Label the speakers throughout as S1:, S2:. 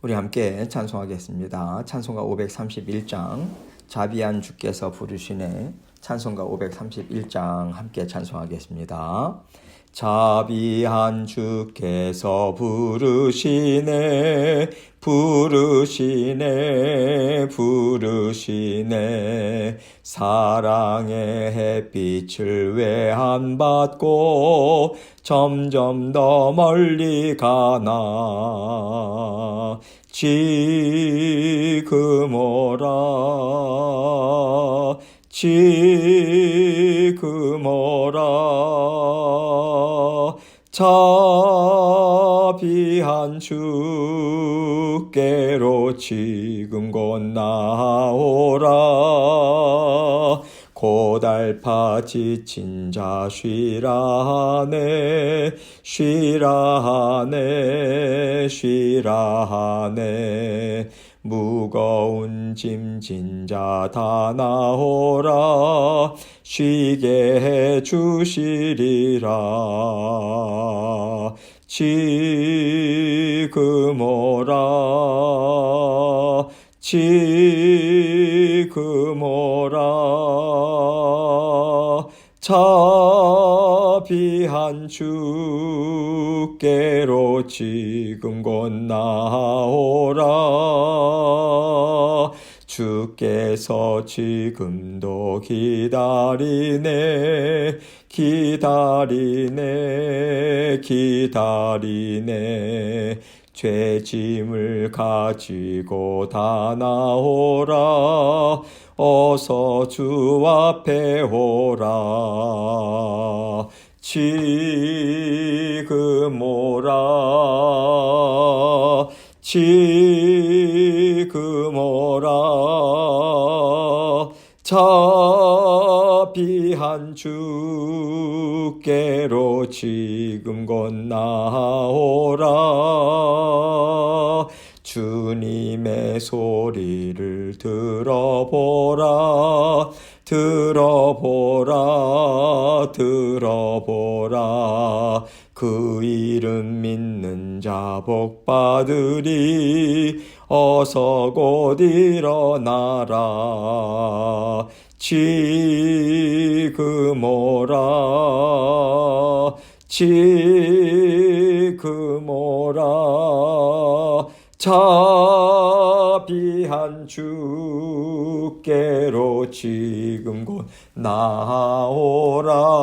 S1: 우리 함께 찬송하겠습니다. 찬송가 531장 자비한 주께서 부르시네. 찬송가 531장 함께 찬송하겠습니다. 자비한 주께서 부르시네 부르시네 부르시네 사랑의 햇빛을 외한받고 점점 더 멀리 가나 지금 오라 지금 오라 자비한 주께로 지금 곧 나오라 고달파 지친 자 쉬라 하네 쉬라 하네 쉬라 하네 무거운 짐진 자 다 나오라 쉬게 해 주시리라 지금 오라 지금 오라 자비한 주께로 지금 곧 나오라 주께서 지금도 기다리네 기다리네 기다리네 죄짐을 가지고 다 나오라 어서 주 앞에 오라 지금 오라 지금 오라 자비한 주께로 지금 곧 나오라 주님의 소리를 들어보라 들어보라 들어보라 그 이름 믿는 자 복받으리 어서 곧 일어나라 지금 오라 지금 오라 자비한 주께로 지금 곧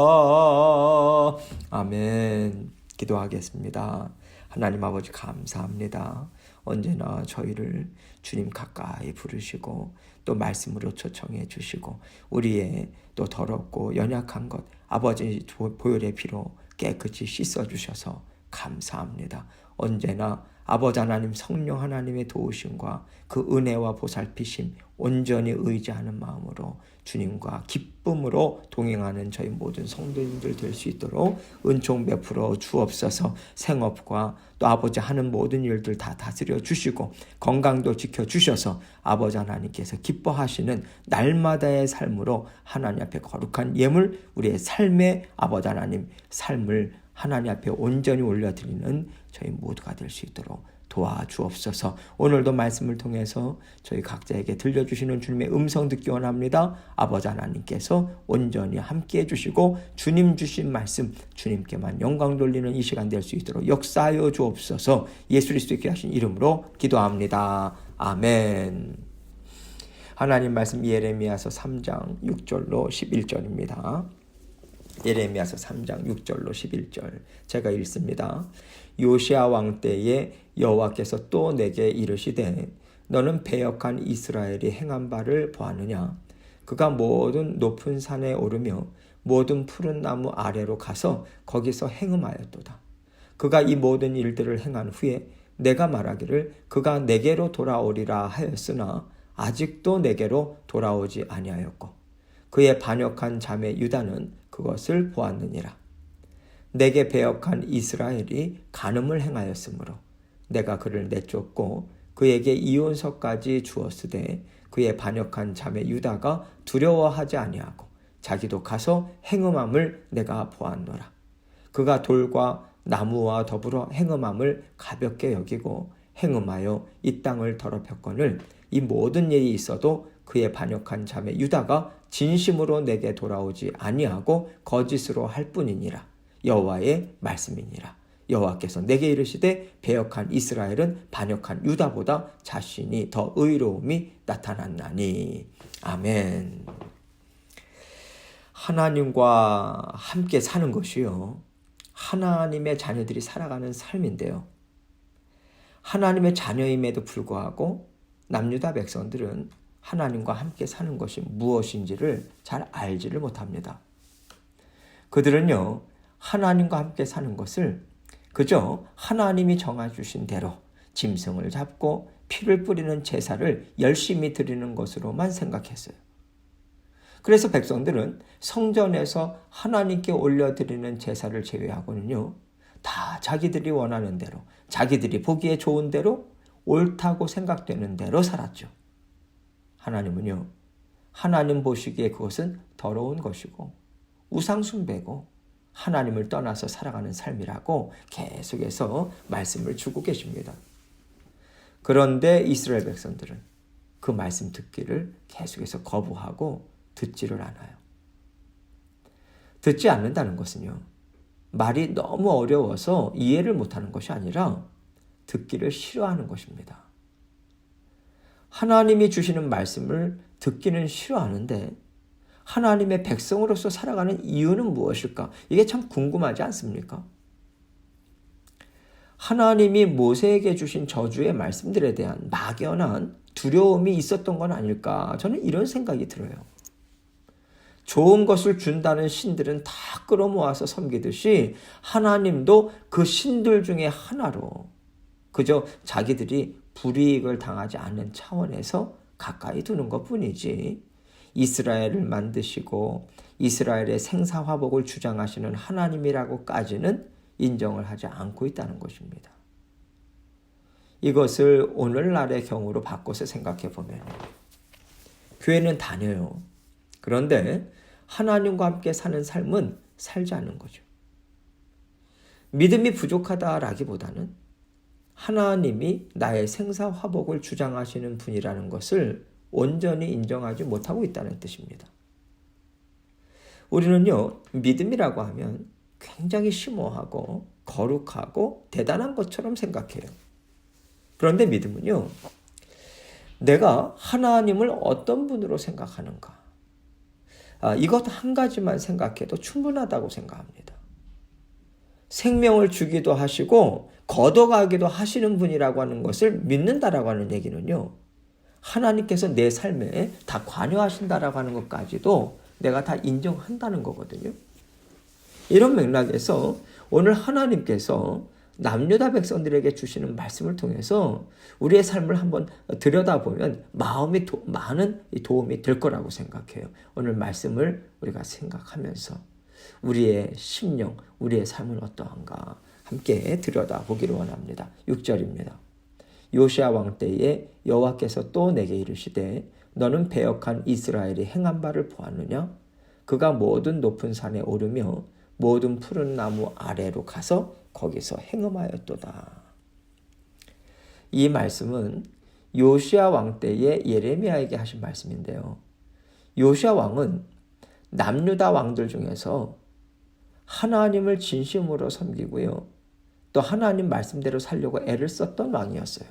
S1: 나오라. 아멘. 기도하겠습니다. 하나님 아버지 감사합니다. 언제나 저희를 주님 가까이 부르시고 또 말씀으로 초청해 주시고 우리의 또 더럽고 연약한 것 아버지 보혈의 피로 깨끗이 씻어 주셔서 감사합니다. 언제나 아버지 하나님 성령 하나님의 도우심과 그 은혜와 보살피심 온전히 의지하는 마음으로 주님과 기쁨으로 동행하는 저희 모든 성도님들 될 수 있도록 은총 베풀어 주옵소서. 생업과 또 아버지 하는 모든 일들 다 다스려 주시고 건강도 지켜주셔서 아버지 하나님께서 기뻐하시는 날마다의 삶으로 하나님 앞에 거룩한 예물 우리의 삶의 아버지 하나님 삶을 하나님 앞에 온전히 올려드리는 저희 모두가 될 수 있도록 도와주옵소서. 오늘도 말씀을 통해서 저희 각자에게 들려주시는 주님의 음성 듣기 원합니다. 아버지 하나님께서 온전히 함께해 주시고 주님 주신 말씀 주님께만 영광 돌리는 이 시간 될 수 있도록 역사하여 주옵소서. 예수 그리스도께 하신 이름으로 기도합니다. 아멘. 하나님 말씀 예레미야서 3장 6절로 11절입니다. 예레미야서 3장 6절로 11절 제가 읽습니다. 요시야 왕 때에 여호와께서 또 내게 이르시되 너는 배역한 이스라엘이 행한 바를 보았느냐. 그가 모든 높은 산에 오르며 모든 푸른 나무 아래로 가서 거기서 행음하였도다. 그가 이 모든 일들을 행한 후에 내가 말하기를 그가 내게로 돌아오리라 하였으나 아직도 내게로 돌아오지 아니하였고 그의 반역한 자매 유다는 그것을 보았느니라. 내게 배역한 이스라엘이 간음을 행하였으므로 내가 그를 내쫓고 그에게 이혼서까지 주었으되 그의 반역한 자매 유다가 두려워하지 아니하고 자기도 가서 행음함을 내가 보았노라. 그가 돌과 나무와 더불어 행음함을 가볍게 여기고 행음하여 이 땅을 더럽혔거늘 이 모든 일이 있어도 그의 반역한 자매 유다가 진심으로 내게 돌아오지 아니하고 거짓으로 할 뿐이니라. 여호와의 말씀이니라. 여호와께서 내게 이르시되 배역한 이스라엘은 반역한 유다보다 자신이 더 의로움이 나타났나니. 아멘. 하나님과 함께 사는 것이요, 하나님의 자녀들이 살아가는 삶인데요. 하나님의 자녀임에도 불구하고 남유다 백성들은 하나님과 함께 사는 것이 무엇인지를 잘 알지를 못합니다. 그들은요, 하나님과 함께 사는 것을 그저 하나님이 정해주신 대로 짐승을 잡고 피를 뿌리는 제사를 열심히 드리는 것으로만 생각했어요. 그래서 백성들은 성전에서 하나님께 올려드리는 제사를 제외하고는요, 다 자기들이 원하는 대로, 자기들이 보기에 좋은 대로, 옳다고 생각되는 대로 살았죠. 하나님은요, 하나님 보시기에 그것은 더러운 것이고 우상숭배고 하나님을 떠나서 살아가는 삶이라고 계속해서 말씀을 주고 계십니다. 그런데 이스라엘 백성들은 그 말씀 듣기를 계속해서 거부하고 듣지를 않아요. 듣지 않는다는 것은요, 말이 너무 어려워서 이해를 못하는 것이 아니라 듣기를 싫어하는 것입니다. 하나님이 주시는 말씀을 듣기는 싫어하는데 하나님의 백성으로서 살아가는 이유는 무엇일까? 이게 참 궁금하지 않습니까? 하나님이 모세에게 주신 저주의 말씀들에 대한 막연한 두려움이 있었던 건 아닐까? 저는 이런 생각이 들어요. 좋은 것을 준다는 신들은 다 끌어모아서 섬기듯이 하나님도 그 신들 중에 하나로 그저 자기들이 불이익을 당하지 않는 차원에서 가까이 두는 것뿐이지, 이스라엘을 만드시고 이스라엘의 생사화복을 주장하시는 하나님이라고까지는 인정을 하지 않고 있다는 것입니다. 이것을 오늘날의 경우로 바꿔서 생각해 보면 교회는 다녀요. 그런데 하나님과 함께 사는 삶은 살지 않는 거죠. 믿음이 부족하다라기보다는 하나님이 나의 생사화복을 주장하시는 분이라는 것을 온전히 인정하지 못하고 있다는 뜻입니다. 우리는요, 믿음이라고 하면 굉장히 심오하고 거룩하고 대단한 것처럼 생각해요. 그런데 믿음은요, 내가 하나님을 어떤 분으로 생각하는가, 이것 한 가지만 생각해도 충분하다고 생각합니다. 생명을 주기도 하시고 걷어가기도 하시는 분이라고 하는 것을 믿는다라고 하는 얘기는요, 하나님께서 내 삶에 다 관여하신다라고 하는 것까지도 내가 다 인정한다는 거거든요. 이런 맥락에서 오늘 하나님께서 남유다 백성들에게 주시는 말씀을 통해서 우리의 삶을 한번 들여다보면 마음이 많은 도움이 될 거라고 생각해요. 오늘 말씀을 우리가 생각하면서 우리의 심령, 우리의 삶은 어떠한가 함께 들여다보기를 원합니다. 6절입니다. 요시야 왕 때에 여호와께서 또 내게 이르시되 너는 배역한 이스라엘이 행한 바를 보았느냐? 그가 모든 높은 산에 오르며 모든 푸른 나무 아래로 가서 거기서 행음하였도다. 이 말씀은 요시야 왕 때에 예레미야에게 하신 말씀인데요. 요시야 왕은 남유다 왕들 중에서 하나님을 진심으로 섬기고요, 또 하나님 말씀대로 살려고 애를 썼던 왕이었어요.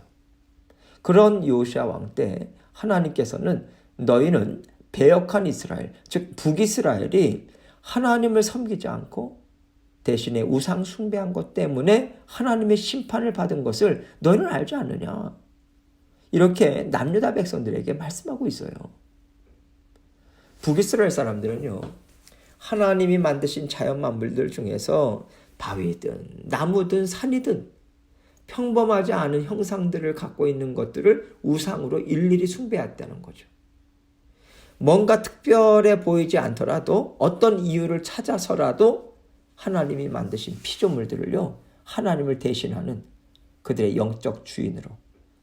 S1: 그런 요시야 왕 때 하나님께서는 너희는 배역한 이스라엘, 즉 북이스라엘이 하나님을 섬기지 않고 대신에 우상 숭배한 것 때문에 하나님의 심판을 받은 것을 너희는 알지 않느냐, 이렇게 남유다 백성들에게 말씀하고 있어요. 북이스라엘 사람들은요, 하나님이 만드신 자연 만물들 중에서 바위든 나무든 산이든 평범하지 않은 형상들을 갖고 있는 것들을 우상으로 일일이 숭배했다는 거죠. 뭔가 특별해 보이지 않더라도 어떤 이유를 찾아서라도 하나님이 만드신 피조물들을요, 하나님을 대신하는 그들의 영적 주인으로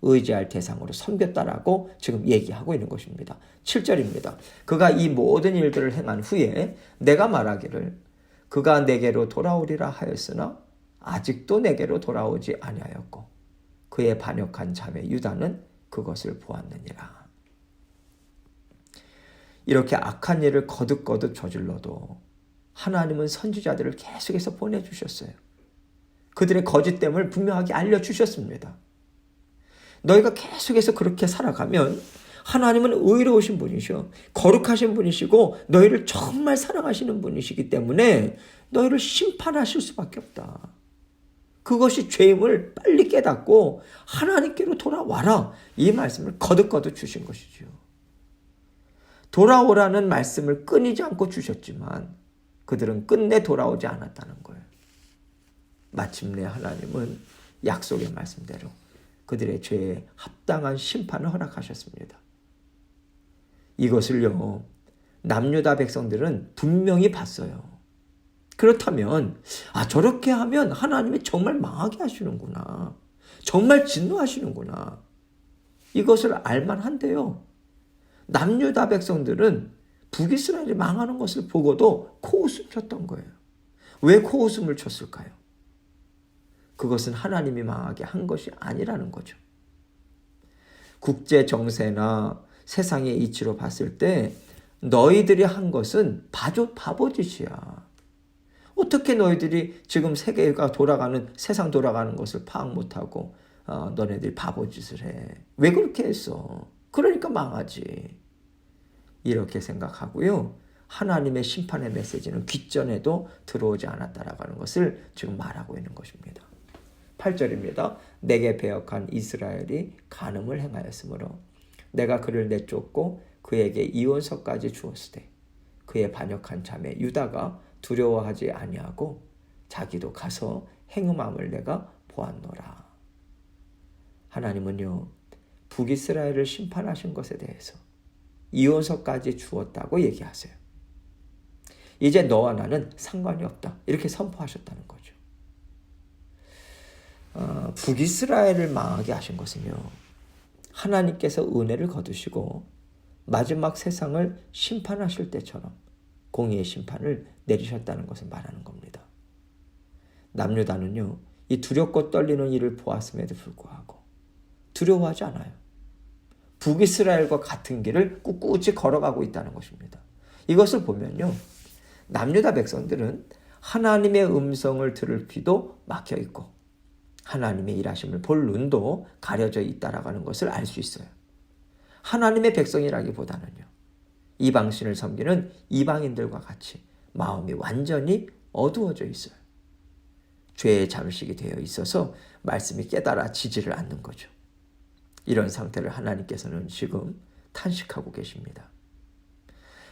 S1: 의지할 대상으로 섬겼다라고 지금 얘기하고 있는 것입니다. 7절입니다. 그가 이 모든 일들을 행한 후에 내가 말하기를 그가 내게로 돌아오리라 하였으나 아직도 내게로 돌아오지 아니하였고 그의 반역한 자매 유다는 그것을 보았느니라. 이렇게 악한 일을 거듭거듭 저질러도 하나님은 선지자들을 계속해서 보내주셨어요. 그들의 거짓됨을 분명하게 알려주셨습니다. 너희가 계속해서 그렇게 살아가면 하나님은 의로우신 분이셔. 거룩하신 분이시고 너희를 정말 사랑하시는 분이시기 때문에 너희를 심판하실 수밖에 없다. 그것이 죄임을 빨리 깨닫고 하나님께로 돌아와라. 이 말씀을 거듭거듭 주신 것이죠. 돌아오라는 말씀을 끊이지 않고 주셨지만 그들은 끝내 돌아오지 않았다는 거예요. 마침내 하나님은 약속의 말씀대로 그들의 죄에 합당한 심판을 허락하셨습니다. 이것을요, 남유다 백성들은 분명히 봤어요. 그렇다면 저렇게 하면 하나님이 정말 망하게 하시는구나. 정말 진노하시는구나. 이것을 알만한데요. 남유다 백성들은 북이스라엘이 망하는 것을 보고도 코웃음 쳤던 거예요. 왜 코웃음을 쳤을까요? 그것은 하나님이 망하게 한 것이 아니라는 거죠. 국제 정세나 세상의 이치로 봤을 때 너희들이 한 것은 바보짓이야. 어떻게 너희들이 지금 세계가 돌아가는, 세상 돌아가는 것을 파악 못하고 너네들이 바보짓을 해. 왜 그렇게 했어? 그러니까 망하지. 이렇게 생각하고요. 하나님의 심판의 메시지는 귓전에도 들어오지 않았다라고 하는 것을 지금 말하고 있는 것입니다. 8절입니다. 내게 배역한 이스라엘이 간음을 행하였으므로 내가 그를 내쫓고 그에게 이혼서까지 주었으되 그의 반역한 자매 유다가 두려워하지 아니하고 자기도 가서 행음함을 내가 보았노라. 하나님은요, 북이스라엘을 심판하신 것에 대해서 이혼서까지 주었다고 얘기하세요. 이제 너와 나는 상관이 없다. 이렇게 선포하셨다는 거죠. 북이스라엘을 망하게 하신 것은요, 하나님께서 은혜를 거두시고 마지막 세상을 심판하실 때처럼 공의의 심판을 내리셨다는 것을 말하는 겁니다. 남유다는요, 이 두렵고 떨리는 일을 보았음에도 불구하고 두려워하지 않아요. 북이스라엘과 같은 길을 꿋꿋이 걸어가고 있다는 것입니다. 이것을 보면요, 남유다 백성들은 하나님의 음성을 들을 귀도 막혀 있고 하나님의 일하심을 볼 눈도 가려져 있다라고 하는 것을 알 수 있어요. 하나님의 백성이라기보다는요, 이방신을 섬기는 이방인들과 같이 마음이 완전히 어두워져 있어요. 죄의 잠식이 되어 있어서 말씀이 깨달아지지를 않는 거죠. 이런 상태를 하나님께서는 지금 탄식하고 계십니다.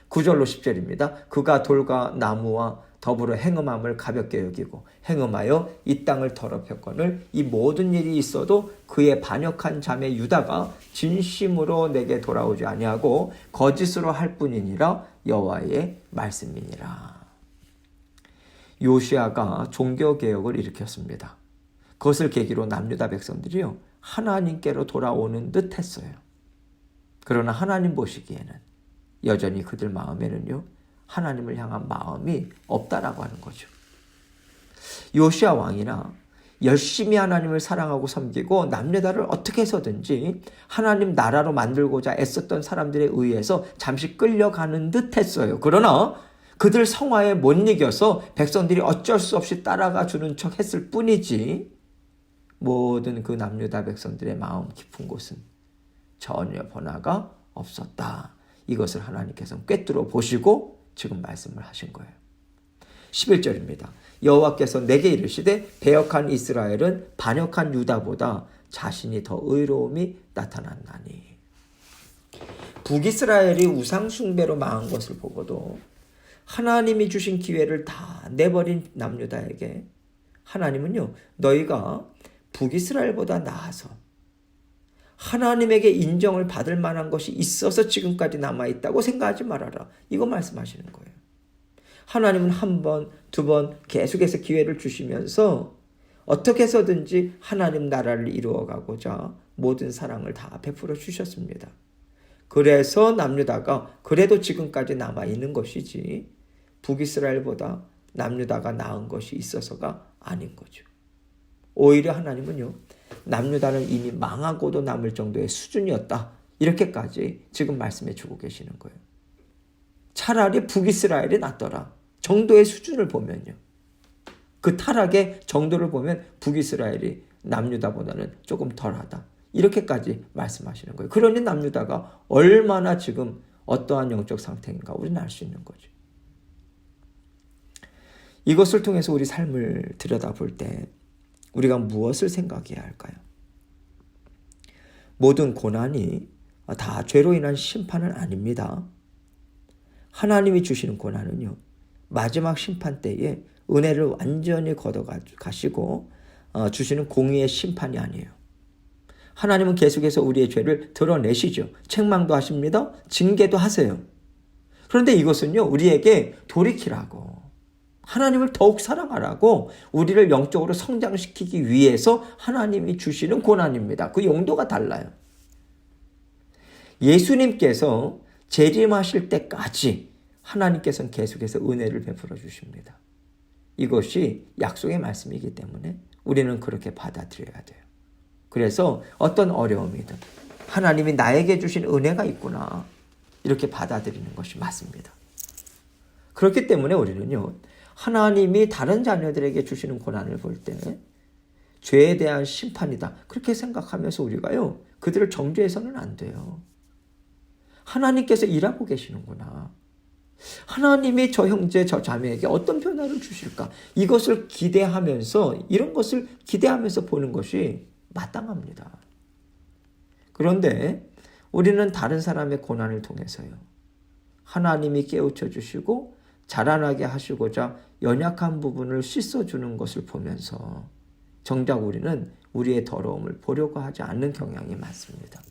S1: 9절로 10절입니다. 그가 돌과 나무와 더불어 행음함을 가볍게 여기고 행음하여 이 땅을 더럽혔거늘 이 모든 일이 있어도 그의 반역한 자매 유다가 진심으로 내게 돌아오지 아니하고 거짓으로 할 뿐이니라 여호와의 말씀이니라. 요시아가 종교개혁을 일으켰습니다. 그것을 계기로 남유다 백성들이요, 하나님께로 돌아오는 듯 했어요. 그러나 하나님 보시기에는 여전히 그들 마음에는요, 하나님을 향한 마음이 없다라고 하는 거죠. 요시아 왕이나 열심히 하나님을 사랑하고 섬기고 남유다를 어떻게 해서든지 하나님 나라로 만들고자 애썼던 사람들에 의해서 잠시 끌려가는 듯 했어요. 그러나 그들 성화에 못 이겨서 백성들이 어쩔 수 없이 따라가 주는 척 했을 뿐이지, 모든 그 남유다 백성들의 마음 깊은 곳은 전혀 변화가 없었다. 이것을 하나님께서 꿰뚫어 보시고 지금 말씀을 하신 거예요. 11절입니다. 여호와께서 내게 이르시되 배역한 이스라엘은 반역한 유다보다 자신이 더 의로움이 나타났나니. 북이스라엘이 우상 숭배로 망한 것을 보고도 하나님이 주신 기회를 다 내버린 남유다에게 하나님은요, 너희가 북이스라엘보다 나아서 하나님에게 인정을 받을 만한 것이 있어서 지금까지 남아있다고 생각하지 말아라. 이거 말씀하시는 거예요. 하나님은 한 번, 두 번 계속해서 기회를 주시면서 어떻게 해서든지 하나님 나라를 이루어가고자 모든 사랑을 다 베풀어 주셨습니다. 그래서 남유다가 그래도 지금까지 남아있는 것이지 북이스라엘보다 남유다가 나은 것이 있어서가 아닌 거죠. 오히려 하나님은요, 남유다는 이미 망하고도 남을 정도의 수준이었다. 이렇게까지 지금 말씀해 주고 계시는 거예요. 차라리 북이스라엘이 낫더라. 정도의 수준을 보면요. 그 타락의 정도를 보면 북이스라엘이 남유다보다는 조금 덜하다. 이렇게까지 말씀하시는 거예요. 그러니 남유다가 얼마나 지금 어떠한 영적 상태인가 우리는 알 수 있는 거죠. 이것을 통해서 우리 삶을 들여다볼 때 우리가 무엇을 생각해야 할까요? 모든 고난이 다 죄로 인한 심판은 아닙니다. 하나님이 주시는 고난은요, 마지막 심판 때에 은혜를 완전히 걷어가시고 주시는 공의의 심판이 아니에요. 하나님은 계속해서 우리의 죄를 드러내시죠. 책망도 하십니다. 징계도 하세요. 그런데 이것은요, 우리에게 돌이키라고, 하나님을 더욱 사랑하라고, 우리를 영적으로 성장시키기 위해서 하나님이 주시는 고난입니다. 그 용도가 달라요. 예수님께서 재림하실 때까지 하나님께서는 계속해서 은혜를 베풀어 주십니다. 이것이 약속의 말씀이기 때문에 우리는 그렇게 받아들여야 돼요. 그래서 어떤 어려움이든 하나님이 나에게 주신 은혜가 있구나, 이렇게 받아들이는 것이 맞습니다. 그렇기 때문에 우리는요, 하나님이 다른 자녀들에게 주시는 고난을 볼 때 죄에 대한 심판이다, 그렇게 생각하면서 우리가요, 그들을 정죄해서는 안 돼요. 하나님께서 일하고 계시는구나, 하나님이 저 형제 저 자매에게 어떤 변화를 주실까, 이것을 기대하면서, 이런 것을 기대하면서 보는 것이 마땅합니다. 그런데 우리는 다른 사람의 고난을 통해서요, 하나님이 깨우쳐 주시고 자라나게 하시고자 연약한 부분을 씻어주는 것을 보면서 정작 우리는 우리의 더러움을 보려고 하지 않는 경향이 많습니다.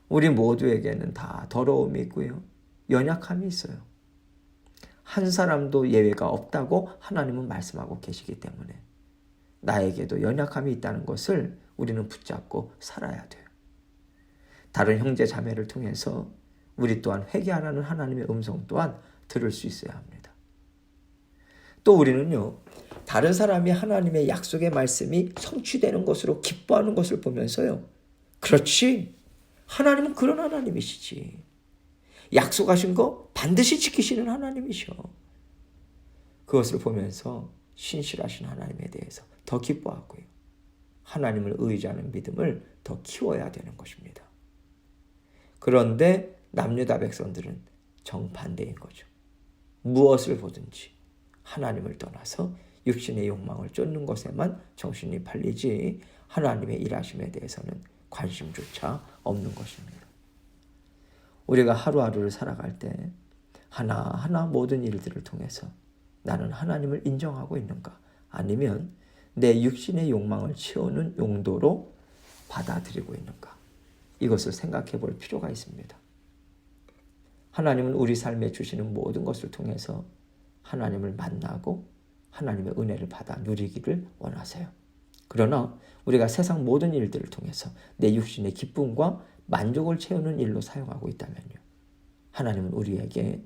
S1: 우리 모두에게는 다 더러움이 있고요, 연약함이 있어요. 한 사람도 예외가 없다고 하나님은 말씀하고 계시기 때문에 나에게도 연약함이 있다는 것을 우리는 붙잡고 살아야 돼요. 다른 형제 자매를 통해서 우리 또한 회개하라는 하나님의 음성 또한 들을 수 있어야 합니다. 또 우리는요, 다른 사람이 하나님의 약속의 말씀이 성취되는 것으로 기뻐하는 것을 보면서요, 그렇지, 하나님은 그런 하나님이시지, 약속하신 거 반드시 지키시는 하나님이셔, 그것을 보면서 신실하신 하나님에 대해서 더 기뻐하고요, 하나님을 의지하는 믿음을 더 키워야 되는 것입니다. 그런데 남유다 백성들은 정반대인 거죠. 무엇을 보든지 하나님을 떠나서 육신의 욕망을 쫓는 것에만 정신이 팔리지 하나님의 일하심에 대해서는 관심조차 없는 것입니다. 우리가 하루하루를 살아갈 때 하나하나 모든 일들을 통해서 나는 하나님을 인정하고 있는가, 아니면 내 육신의 욕망을 채우는 용도로 받아들이고 있는가, 이것을 생각해 볼 필요가 있습니다. 하나님은 우리 삶에 주시는 모든 것을 통해서 하나님을 만나고 하나님의 은혜를 받아 누리기를 원하세요. 그러나 우리가 세상 모든 일들을 통해서 내 육신의 기쁨과 만족을 채우는 일로 사용하고 있다면요, 하나님은 우리에게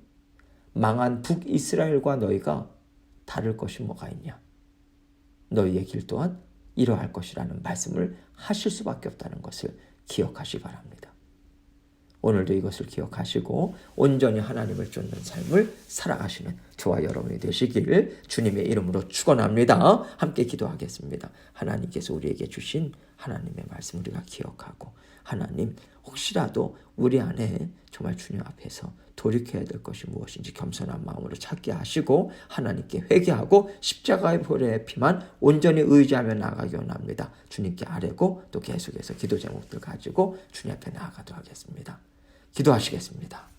S1: 망한 북이스라엘과 너희가 다를 것이 뭐가 있냐, 너희의 길 또한 이러할 것이라는 말씀을 하실 수밖에 없다는 것을 기억하시기 바랍니다. 오늘도 이것을 기억하시고 온전히 하나님을 쫓는 삶을 살아가시는 저와 여러분이 되시기를 주님의 이름으로 축원합니다. 함께 기도하겠습니다. 하나님께서 우리에게 주신 하나님의 말씀 우리가 기억하고, 하나님, 혹시라도 우리 안에 정말 주님 앞에서 돌이켜야 될 것이 무엇인지 겸손한 마음으로 찾게 하시고 하나님께 회개하고 십자가의 보혈의 피만 온전히 의지하며 나아가기 원합니다. 주님께 아뢰고 또 계속해서 기도 제목들 가지고 주님 앞에 나아가도록 하겠습니다. 기도하시겠습니다.